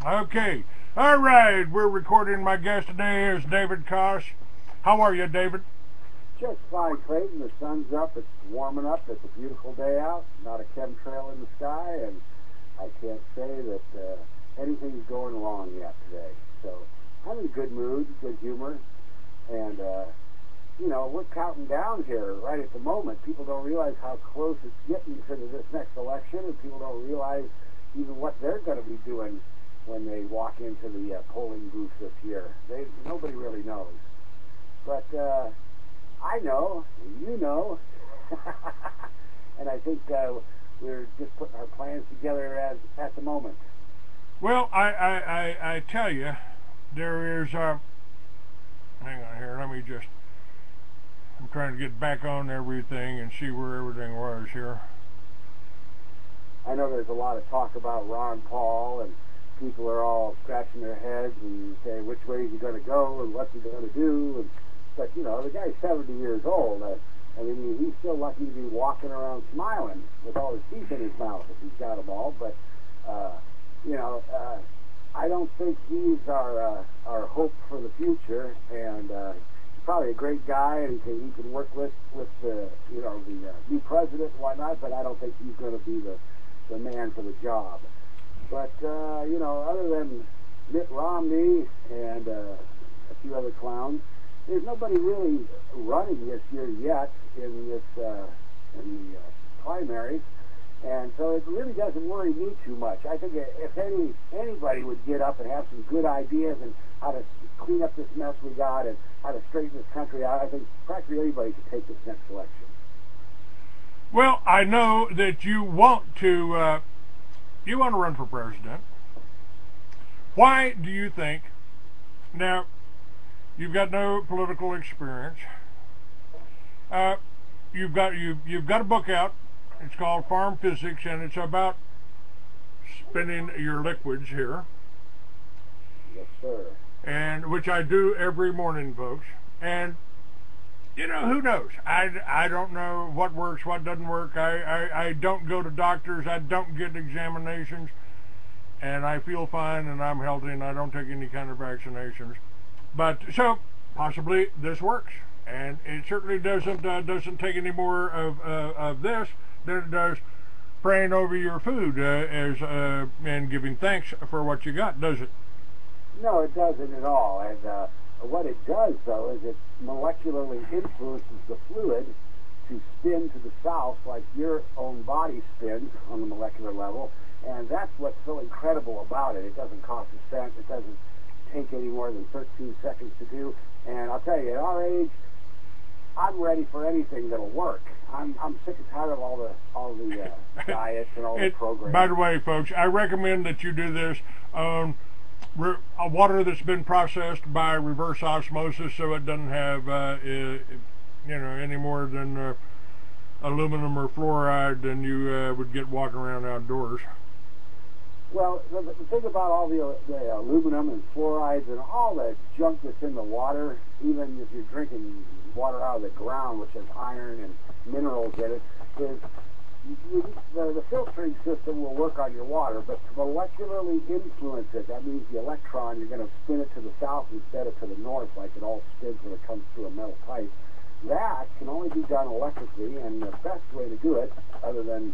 Okay. All right. We're recording. My guest today is David Kaas. How are you, David? Just fine, Clayton. The sun's up. It's warming up. It's a beautiful day out. Not a chemtrail in the sky, and I can't say that anything's going wrong yet today. So I'm in a good mood, good humor, and you know, we're counting down here right at the moment. People don't realize how close it's getting to this next election, and people don't realize even what they're going to be doing when they walk into the polling booth this year. Nobody really knows. But I know, you know, and I think we're just putting our plans together at the moment. Well, I tell you, there is, hang on here, let me just, I'm trying to get back on everything and see where everything was here. I know there's a lot of talk about Ron Paul, and people are all scratching their heads and saying which way is he going to go and what's he going to do. But, you know, the guy's 70 years old. I mean, he's still lucky to be walking around smiling with all his teeth in his mouth if he's got them all. But, you know, I don't think he's our hope for the future. And he's probably a great guy, and he can work with the, you know, the new president and whatnot, but I don't think he's going to be the man for the job. But, you know, other than Mitt Romney and a few other clowns, there's nobody really running this year yet in the primaries, and so it really doesn't worry me too much. I think if anybody would get up and have some good ideas and how to clean up this mess we got and how to straighten this country out, I think practically anybody could take this next election. Well, I know that you want to run for president. Why do you think? Now, you've got no political experience. You've got a book out. It's called Farm Physics, and it's about spinning your liquids here. Yes, sir. And which I do every morning, folks. And you know, who knows? I don't know what works, what doesn't work. I don't go to doctors. I don't get examinations, and I feel fine, and I'm healthy, and I don't take any kind of vaccinations. But so possibly this works, and it certainly doesn't take any more of this than it does praying over your food and giving thanks for what you got, does it? No, it doesn't at all. And what it does, though, is it molecularly influences the fluid to spin to the south like your own body spins on the molecular level, and that's what's so incredible about it. It doesn't cost a cent. It doesn't take any more than 13 seconds to do, and I'll tell you, at our age, I'm ready for anything that'll work. I'm sick and tired of all the diets and all the programs. By the way, folks, I recommend that you do this on water that's been processed by reverse osmosis, so it doesn't have you know, any more than aluminum or fluoride than you would get walking around outdoors. Well, the thing about all the aluminum and fluorides and all the junk that's in the water, even if you're drinking water out of the ground, which has iron and minerals in it, is the filtering system will work on your water, but to molecularly influence it, that means the electron, you're going to spin it to the south instead of to the north like it all spins when it comes through a metal pipe. That can only be done electrically, and the best way to do it, other than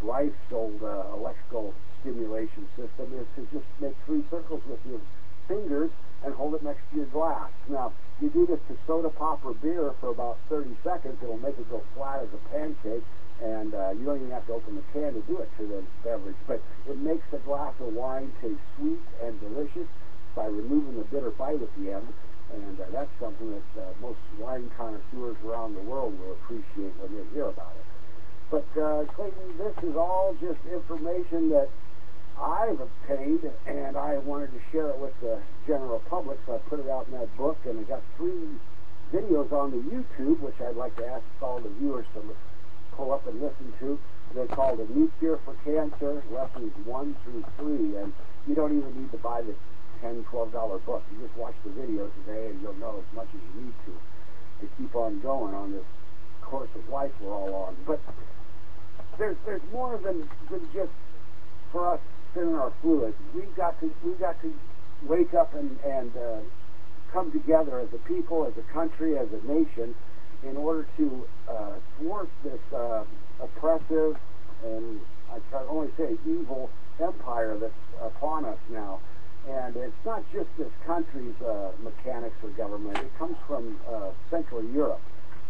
Life's old electrical stimulation system, is to just make 3 circles with your fingers and hold it next to your glass. Now, you do this to soda pop or beer for about 30 seconds, it'll make it go flat as a pancake, and you don't even have to open the can to do it to the beverage. But it makes a glass of wine taste sweet and delicious by removing the bitter bite at the end, and that's something that most wine connoisseurs around the world will appreciate when they hear about it. But Clayton, this is all just information that I've obtained, and I wanted to share it with the general public, so I put it out in that book, and I got 3 videos on the YouTube, which I'd like to ask all the viewers to pull up and listen to. They're called A New Cure for Cancer, lessons 1 through 3, and you don't even need to buy the $10, $12 book. You just watch the video today, and you'll know as much as you need to keep on going on this course of life we're all on. But there's more than just for us spinning our fluids. We've got to wake up and come together as a people, as a country, as a nation, in order to thwart this oppressive and I can only say evil empire that's upon us now. And it's not just this country's mechanics or government. It comes from Central Europe,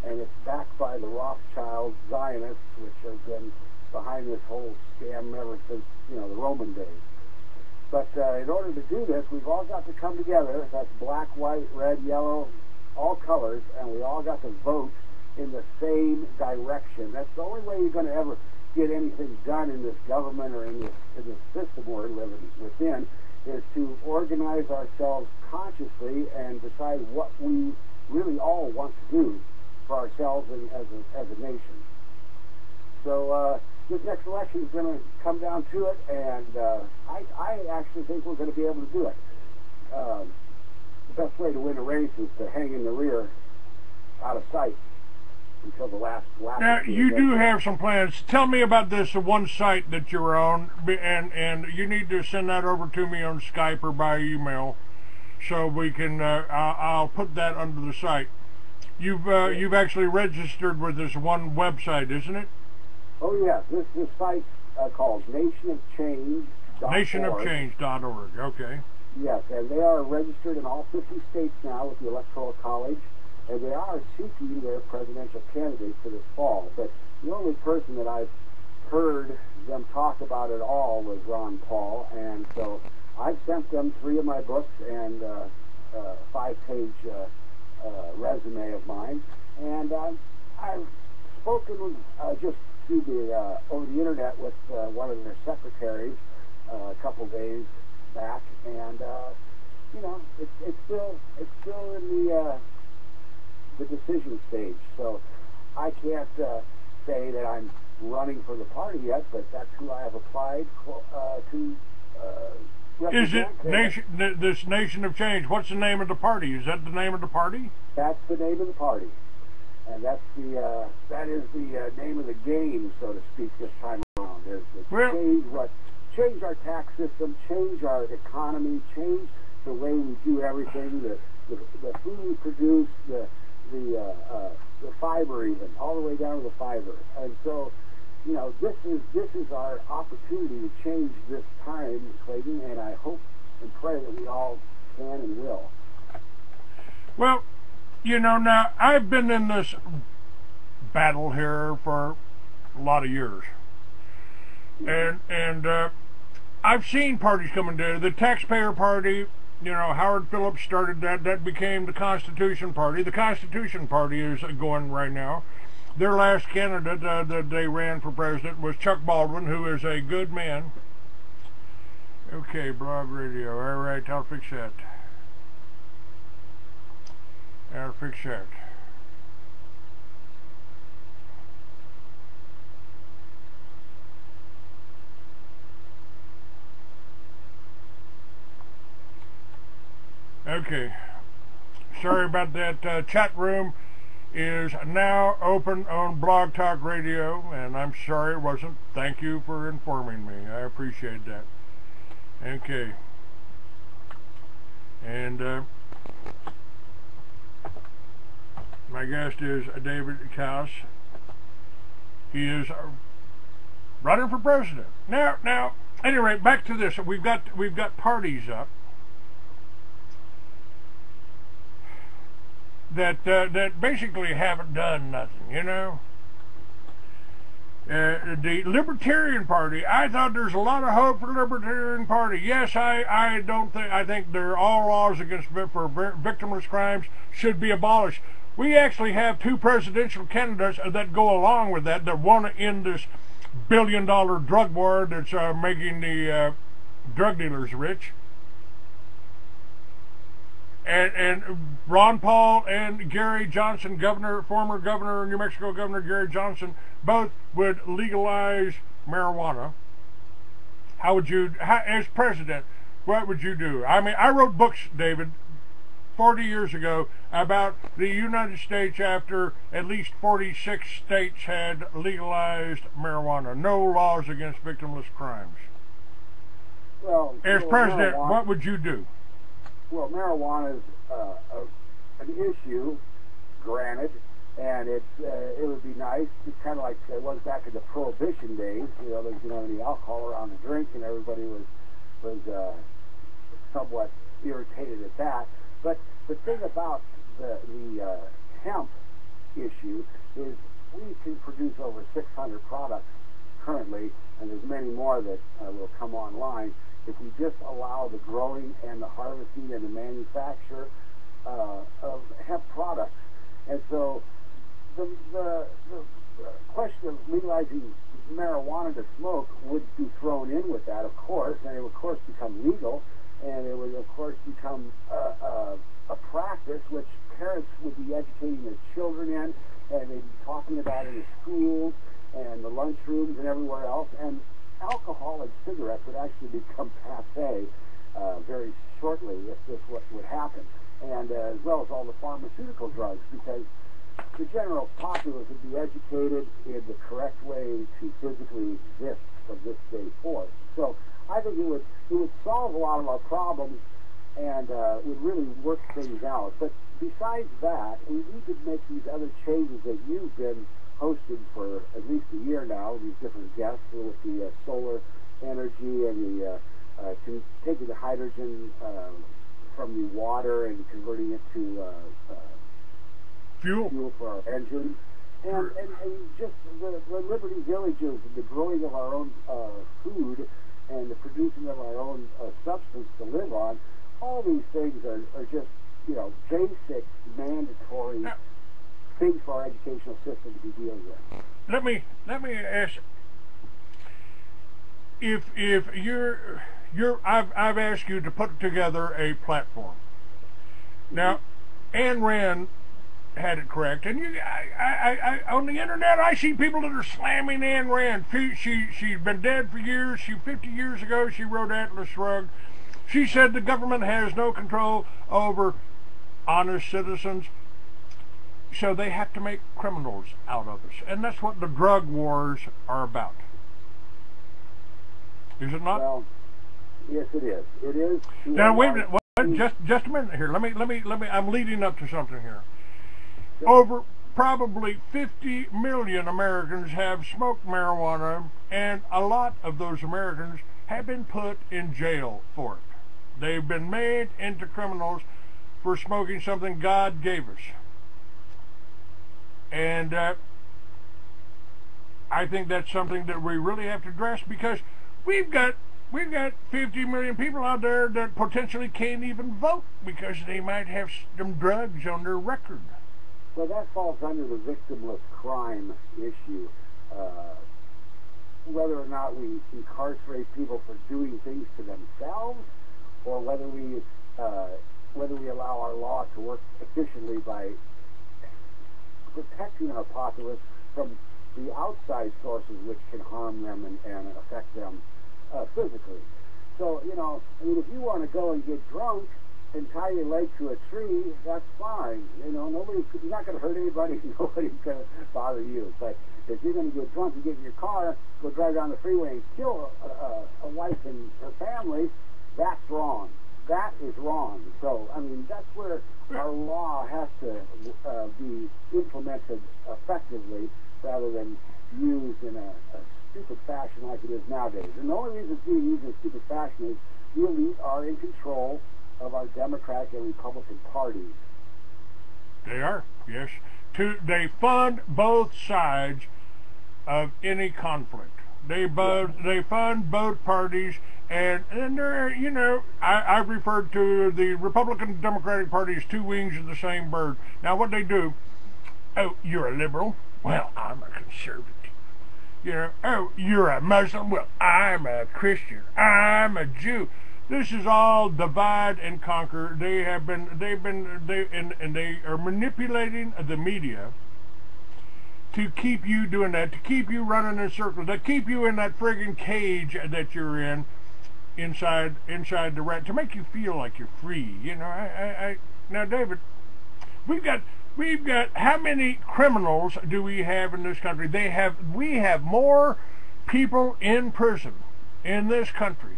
and it's backed by the Rothschild Zionists, which have been behind this whole scam ever since, the Roman days. But in order to do this, we've all got to come together. That's black, white, red, yellow, all colors, and we all got to vote in the same direction. That's the only way you're going to ever get anything done in this government or in this system we're living within, is to organize ourselves consciously and decide what we really all want to do for ourselves and as a nation. So this next election is going to come down to it, and I actually think we're going to be able to do it. The best way to win a race is to hang in the rear out of sight until the last lap. Now, you do have some plans. Tell me about this one site that you're on, and you need to send that over to me on Skype or by email, so we can. I'll put that under the site. You've actually registered with this one website, isn't it? Oh yes, this site's called nationofchange.org. Nationofchange.org. Okay. Yes, and they are registered in all 50 states now with the Electoral College. And they are seeking their presidential candidate for this fall. But the only person that I've heard them talk about it all was Ron Paul. And so I've sent them 3 of my books and a 5-page resume of mine. And I've spoken just through over the internet with one of their secretaries a couple days back. And it's still in the decision stage, so I can't say that I'm running for the party yet, but that's who I have applied to represent. Is it this Nation of Change? What's the name of the party? Is that the name of the party? That's the name of the party, and that is the name of the game, so to speak, this time around. Is change our tax system, change our economy, change the way we do everything, the food we produce, the fiber, even all the way down to the fiber. And so, this is our opportunity to change this time, Clayton, and I hope and pray that we all can and will. Well, now I've been in this battle here for a lot of years, and I've seen parties coming together. The Taxpayer Party. Howard Phillips started that. That became the Constitution Party. The Constitution Party is going right now. Their last candidate that they ran for president was Chuck Baldwin, who is a good man. Okay, blog radio. All right, I'll fix that. I'll fix that. Okay, sorry about that. Chat room is now open on Blog Talk Radio, and I'm sorry it wasn't. Thank you for informing me. I appreciate that. Okay. And my guest is David Kaas. He is running for president. Now, anyway, back to this. We've got parties up that basically haven't done nothing, The Libertarian Party, I thought there's a lot of hope for the Libertarian Party. Yes, I think all laws against for victimless crimes should be abolished. We actually have 2 presidential candidates that go along with that want to end this billion-dollar drug war that's making the drug dealers rich. And Ron Paul and Gary Johnson, former governor, New Mexico Governor Gary Johnson, both would legalize marijuana. How would you, as president, what would you do? I mean, I wrote books, David, 40 years ago about the United States after at least 46 states had legalized marijuana. No laws against victimless crimes. Well, as president, what would you do? Well, marijuana is an issue, granted, and it would be nice. It's kind of like it was back in the Prohibition days. You know, there didn't have any alcohol around the drink, and everybody was somewhat irritated at that. But the thing about the hemp issue is we can produce over 600 products currently, and there's many more that will come online if we just allow the growing and the harvesting and the manufacture of hemp products. And so the question of legalizing marijuana to smoke would be thrown in with that, of course, and it would, of course, become legal, and it would, of course, become a practice which parents would be educating their children in, and they'd be talking about it in the schools and the lunchrooms and everywhere else, and alcohol and cigarettes would actually become passé very shortly if this would happen, and as well as all the pharmaceutical drugs, because the general populace would be educated in the correct way to physically exist from this day forth. So I think it would solve a lot of our problems and would really work things out. But besides that, we need to make these other changes that you've been hosting for at least a year now, these different guests with the solar energy and the taking the hydrogen from the water and converting it to fuel for our engines. And just the Liberty Villages, the growing of our own food and the producing of our own substance to live on, all these things are just, you know, basic, mandatory things for our educational system to be dealing with. Let me ask, if I've asked you to put together a platform. Now, Ayn Rand had it correct, and I on the internet I see people that are slamming Ayn Rand. She's been dead for years. 50 years ago she wrote Atlas Shrugged. She said the government has no control over honest citizens, so they have to make criminals out of us, and that's what the drug wars are about. Is it not? Well, yes, it is. It is. Now wait a minute. Just a minute here. Let me. I'm leading up to something here. Over probably 50 million Americans have smoked marijuana, and a lot of those Americans have been put in jail for it. They've been made into criminals for smoking something God gave us. And I think that's something that we really have to address, because we've got 50 million people out there that potentially can't even vote because they might have some drugs on their record. Well, that falls under the victimless crime issue. Whether or not we incarcerate people for doing things to themselves, or whether we allow our law to work efficiently by protecting our populace from the outside sources which can harm them and affect them physically. So, you know, I mean, if you want to go and get drunk and tie your leg to a tree, that's fine. You know, you're not going to hurt anybody, nobody's going to bother you. But if you're going to get drunk and get in your car, go drive down the freeway and kill a wife and her family, that's wrong. That is wrong. So, I mean, that's where our law has to be implemented effectively rather than used in a stupid fashion like it is nowadays. And the only reason it's being used in a stupid fashion is the elite are in control of our Democratic and Republican parties. They are, yes. They fund both sides of any conflict. They fund both parties, and they're, you know, I've referred to the Republican and Democratic Party as two wings of the same bird. Now, what they do, oh, you're a liberal? Well, I'm a conservative. You know, oh, you're a Muslim? Well, I'm a Christian. I'm a Jew. This is all divide and conquer. They are manipulating the media to keep you doing that, to keep you running in circles, to keep you in that friggin' cage that you're in, inside the rat, to make you feel like you're free. You know, now, David, we've got how many criminals do we have in this country? We have more people in prison in this country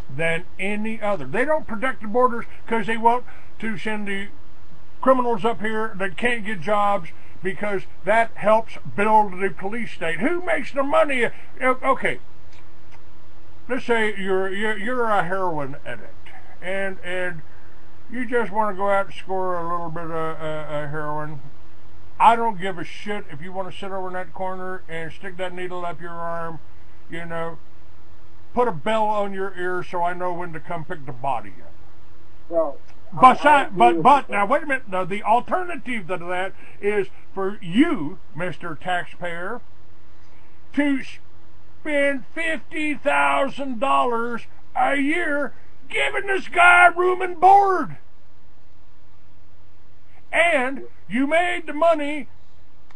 than any other. They don't protect the borders because they want to send the criminals up here that can't get jobs, because that helps build the police state. Who makes the money? Okay, let's say you're a heroin addict, and you just want to go out and score a little bit of heroin. I don't give a shit if you want to sit over in that corner and stick that needle up your arm, you know, put a bell on your ear so I know when to come pick the body up. Well, but now wait a minute. Now, the alternative to that is for you, Mr. Taxpayer, to spend $50,000 a year giving this guy room and board. And you made the money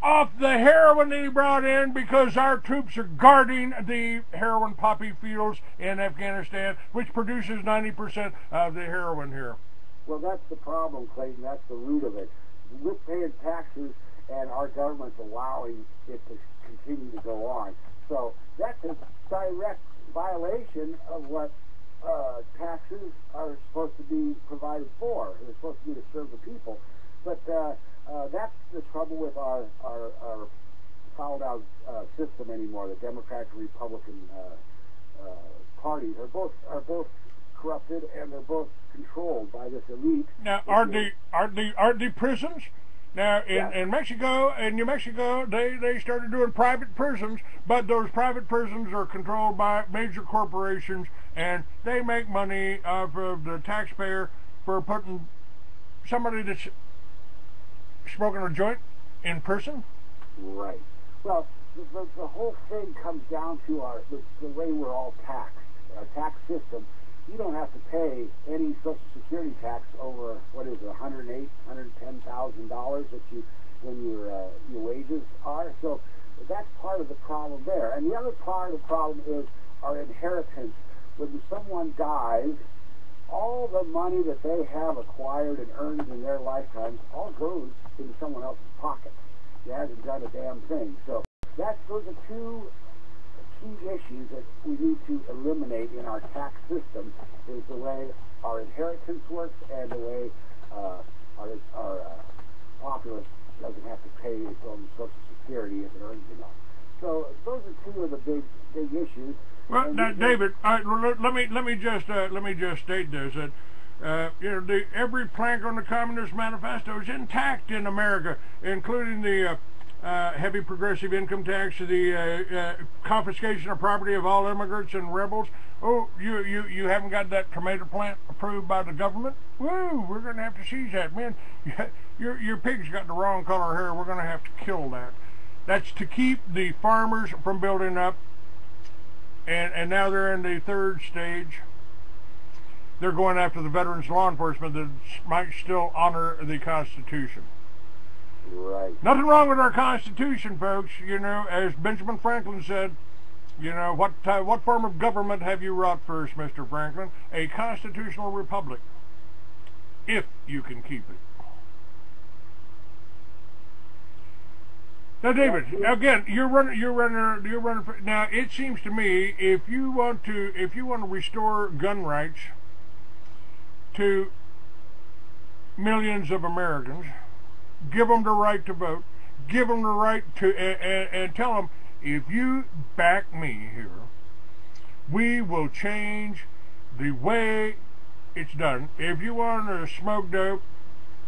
off the heroin that he brought in because our troops are guarding the heroin poppy fields in Afghanistan, which produces 90% of the heroin here. Well, that's the problem, Clayton. That's the root of it. We're paying taxes, and our government's allowing it to continue to go on. So that's a direct violation of what taxes are supposed to be provided for. They're supposed to be to serve the people. But that's the trouble with our fouled-out system anymore. The Democratic and Republican parties are both corrupted, and they're both controlled by this elite. Now, are the prisons? Now, in Mexico, in New Mexico, they started doing private prisons, but those private prisons are controlled by major corporations, and they make money off of the taxpayer for putting somebody that's smoking a joint in prison. Right. Well, the whole thing comes down to the way we're all taxed. Our tax system. You don't have to pay any Social Security tax over, what is it, $108,000, $110,000 that when your wages are. So that's part of the problem there. And the other part of the problem is our inheritance. When someone dies, all the money that they have acquired and earned in their lifetimes all goes into someone else's pocket. It hasn't done a damn thing. So those are two key issues that we need to eliminate in our tax system, is the way our inheritance works and the way our populace doesn't have to pay its own Social Security if it earns enough. So those are two of the big issues. Well, now, David, let me just state this, that every plank on the Communist Manifesto is intact in America, including the heavy progressive income tax, the confiscation of property of all immigrants and rebels. Oh, you haven't got that tomato plant approved by the government? Woo, we're going to have to seize that. Man, your pig's got the wrong color hair. We're going to have to kill that. That's to keep the farmers from building up. And now they're in the third stage. They're going after the veterans law enforcement that might still honor the Constitution. Right. Nothing wrong with our Constitution, folks. You know, as Benjamin Franklin said, you know, what form of government have you wrought first, Mr. Franklin? A constitutional republic, if you can keep it. Now, David, again, you're running. Now, it seems to me, if you want to restore gun rights to millions of Americans, give them the right to vote, give them the right to, and tell them, if you back me here, we will change the way it's done. If you want to smoke dope,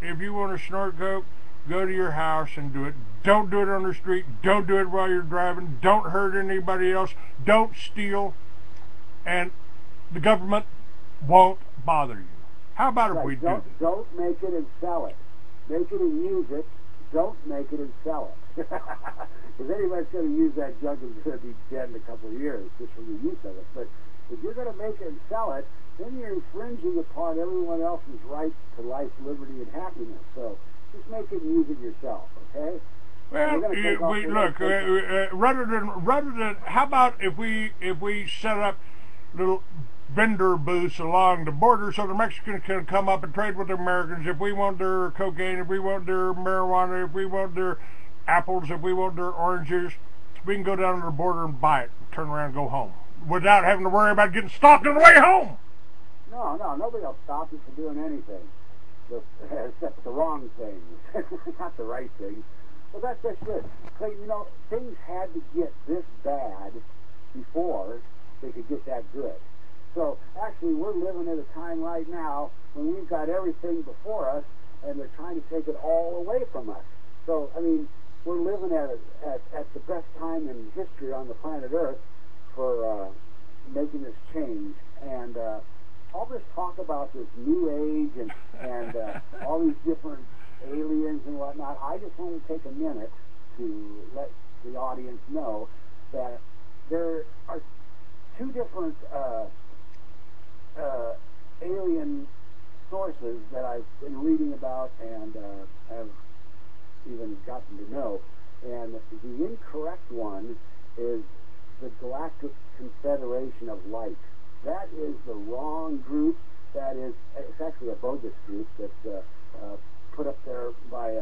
if you want to snort coke, go to your house and do it. Don't do it on the street. Don't do it while you're driving. Don't hurt anybody else. Don't steal. And the government won't bother you. How about if we do this? Don't make it and sell it. Make it and use it. Don't make it and sell it. Because anybody's going to use that junk is going to be dead in a couple of years just from the use of it. But if you're going to make it and sell it, then you're infringing upon everyone else's right to life, liberty, and happiness. So just make it and use it yourself, okay? Well, look, rather than, how about if we set up little vendor booths along the border so the Mexicans can come up and trade with the Americans. If we want their cocaine, if we want their marijuana, if we want their apples, if we want their oranges, we can go down to the border and buy it, turn around and go home without having to worry about getting stopped on the way home. No, nobody will stop you from doing anything. Except the wrong things, not the right things. Well, that's just it. So, you know, things had to get this bad before they could get that good. So, actually, we're living at a time right now when we've got everything before us, and they're trying to take it all away from us. So, I mean, we're living at the best time in history on the planet Earth for making this change. And all this talk about this new age and all these different aliens and whatnot, I just want to take a minute to let the audience know that there are two different alien sources that I've been reading about and have even gotten to know. And the incorrect one is the Galactic Confederation of Light. That is the wrong group. It's actually a bogus group that's put up there by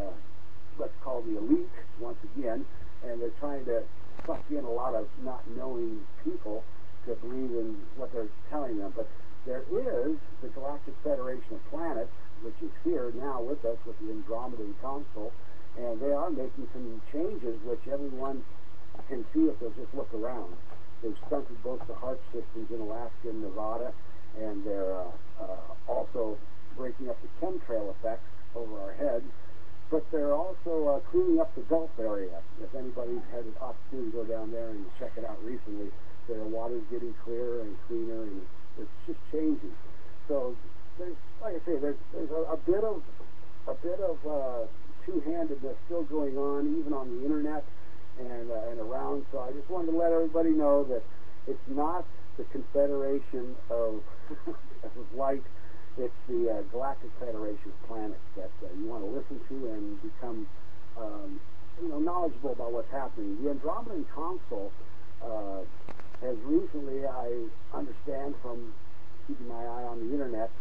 what's called the elite, once again, and they're trying to suck in a lot of not knowing people to believe in what they're telling them. But there is the Galactic Federation of Planets, which is here now with us with the Andromedan Council, and they are making some changes which everyone can see if they'll just look around. They've stunted both the HAARP systems in Alaska and Nevada, and they're also breaking up the chemtrail effects over our heads. But they're also cleaning up the Gulf area. If anybody's had an opportunity to go down there and check it out recently, their water's getting clearer and cleaner, and it's just changing. So, there's, like I say, there's a bit of two-handedness still going on, even on the internet and around. So I just wanted to let everybody know that it's not the Confederation of Light. It's the Galactic Federation of Planets that you want to listen to and become knowledgeable about what's happening. The Andromedan Council has recently, I understand from keeping my eye on the internet,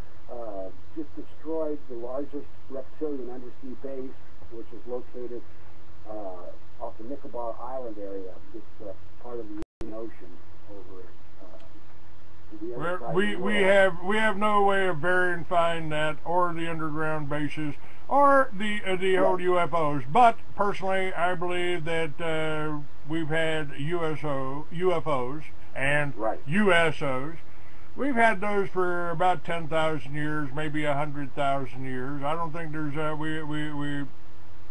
just destroyed the largest reptilian undersea base, which is located off the Nicobar Island area. It's part of the Indian Ocean over we have no way of verifying that, or the underground bases, or the old UFOs. But personally, I believe that we've had UFOs and USOs. We've had those for about 10,000 years, maybe 100,000 years. I don't think there's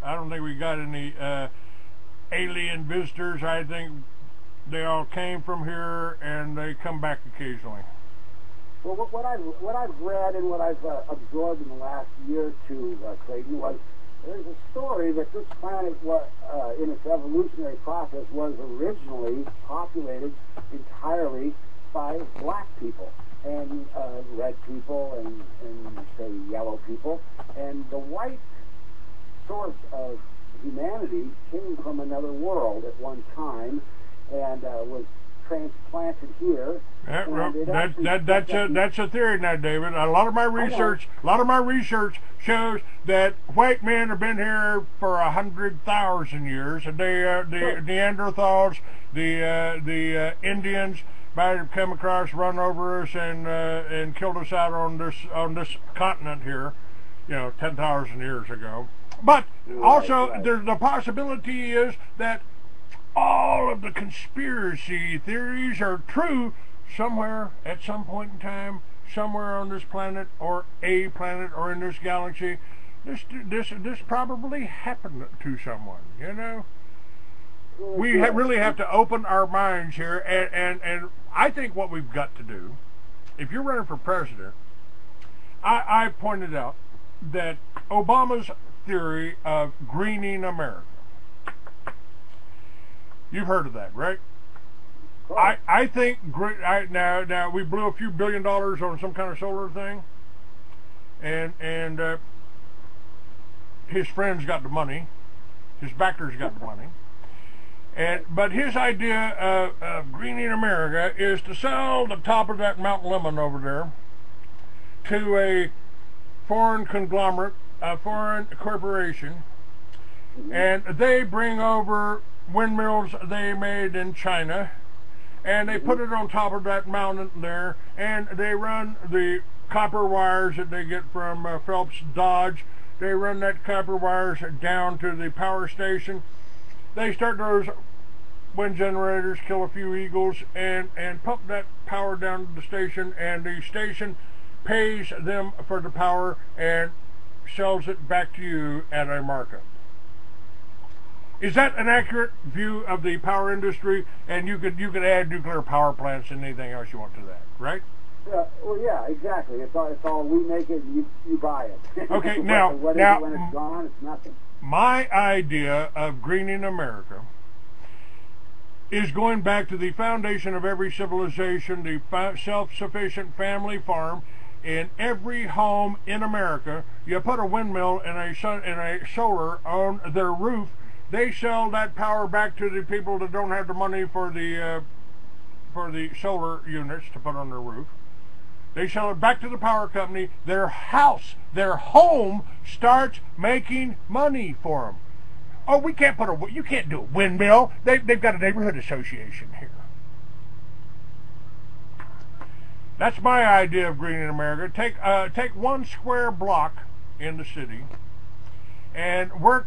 I don't think we got any alien visitors. I think they all came from here and they come back occasionally. Well, what I've read and what I've absorbed in the last year or two, Clayton, was there's a story that this planet, in its evolutionary process, was originally populated entirely by black people and red people and say yellow people, and the white source of humanity came from another world at one time and was transplanted here. That's a theory now, David. A lot of my research shows that white men have been here for 100,000 years. And the Neanderthals, the Indians might have come across, run over us, and killed us out on this continent here, 10,000 years ago. But also, there's the possibility is that all of the conspiracy theories are true somewhere at some point in time, somewhere on this planet or a planet or in this galaxy. This probably happened to someone, We really have to open our minds here, and I think what we've got to do, if you're running for president, I pointed out that Obama's theory of greening America. You've heard of that, right? I think now we blew a few $1 billion on some kind of solar thing, and his friends got the money, his backers got the money, but his idea of greening America is to sell the top of that Mount Lemon over there to a foreign conglomerate, a foreign corporation, and they bring over windmills they made in China, and they put it on top of that mountain there, and they run the copper wires that they get from Phelps Dodge. They run that copper wires down to the power station. They start those wind generators, kill a few eagles, and pump that power down to the station, and the station pays them for the power and sells it back to you at a markup. Is that an accurate view of the power industry? And you could add nuclear power plants and anything else you want to that, right? Well, yeah, exactly. It's all we make it, and you buy it. Okay, when it's gone, it's nothing. My idea of greening America is going back to the foundation of every civilization, the self-sufficient family farm. In every home in America, you put a windmill and a solar on their roof. They sell that power back to the people that don't have the money for the solar units to put on their roof. They sell it back to the power company. Their house, their home, starts making money for them. Oh, you can't do a windmill. They've got a neighborhood association here. That's my idea of greening America. Take one square block in the city and go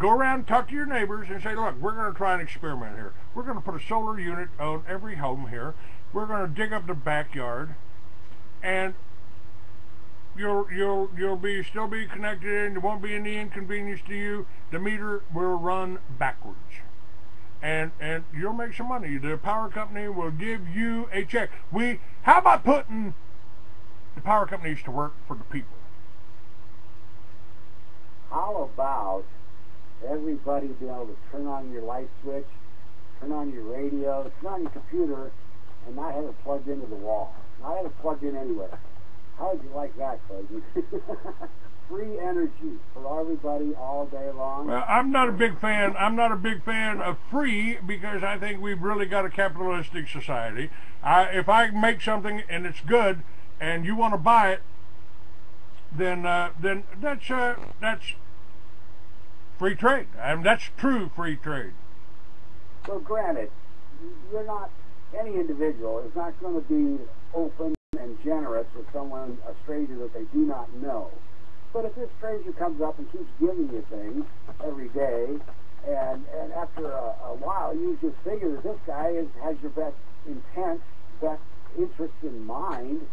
around, talk to your neighbors and say, look, we're going to try an experiment here. We're going to put a solar unit on every home here. We're going to dig up the backyard, and you'll still be connected, and there won't be any inconvenience to you. The meter will run backwards, and you'll make some money. The power company will give you a check. How about putting the power companies to work for the people? How about everybody being able to turn on your light switch, turn on your radio, turn on your computer, and not have it plugged into the wall? Not have it plugged in anywhere. How would you like that, Clayton? Free energy for everybody all day long. Well, I'm not a big fan of free, because I think we've really got a capitalistic society. If I make something and it's good, and you want to buy it, then that's free trade. That's true free trade. So granted, you're not, any individual is not going to be open and generous with someone, a stranger that they do not know. But if this stranger comes up and keeps giving you things every day, and after a while you just figure that this guy has your best intent, best interest in mind,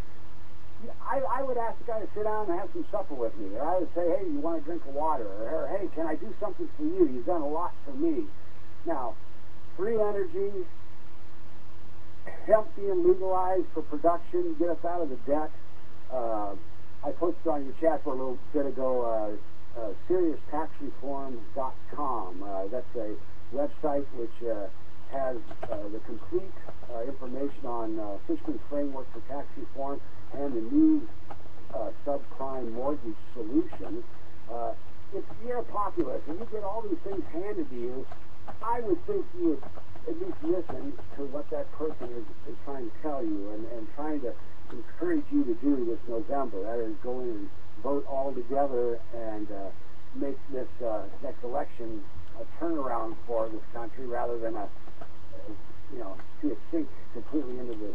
I would ask the guy to sit down and have some supper with me. Or I would say, hey, you want a drink of water? Or hey, can I do something for you? You've done a lot for me. Now, free energy, hemp being legalized for production, get us out of the debt. I posted on your chat for a little bit ago, SeriousTaxReform.com. That's a website which has the complete information on Fishman's framework for tax reform and the new subprime mortgage solution. If you're a populist and you get all these things handed to you, I would think you would at least listen to what that person is trying to tell you and trying to encourage you to do this November. That is, go in and vote all together and make this next election a turnaround for this country rather than see it sink completely into the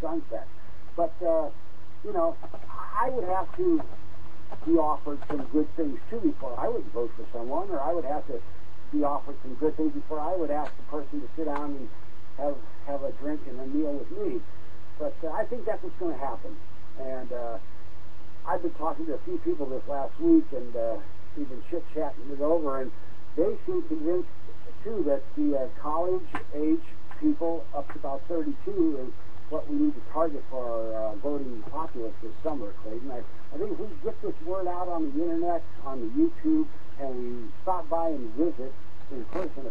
sunset. But I would have to be offered some good things too before I would vote for someone, or I would have to be offered some good things before I would ask the person to sit down and have a drink and a meal with me. But I think that's what's going to happen. And I've been talking to a few people this last week, and we've been chit-chatting it over, and they seem convinced too that the college-age people up to about 32 is what we need to target for our voting populace this summer, Clayton. I think if we get this word out on the internet, on the YouTube, and we stop by and visit in person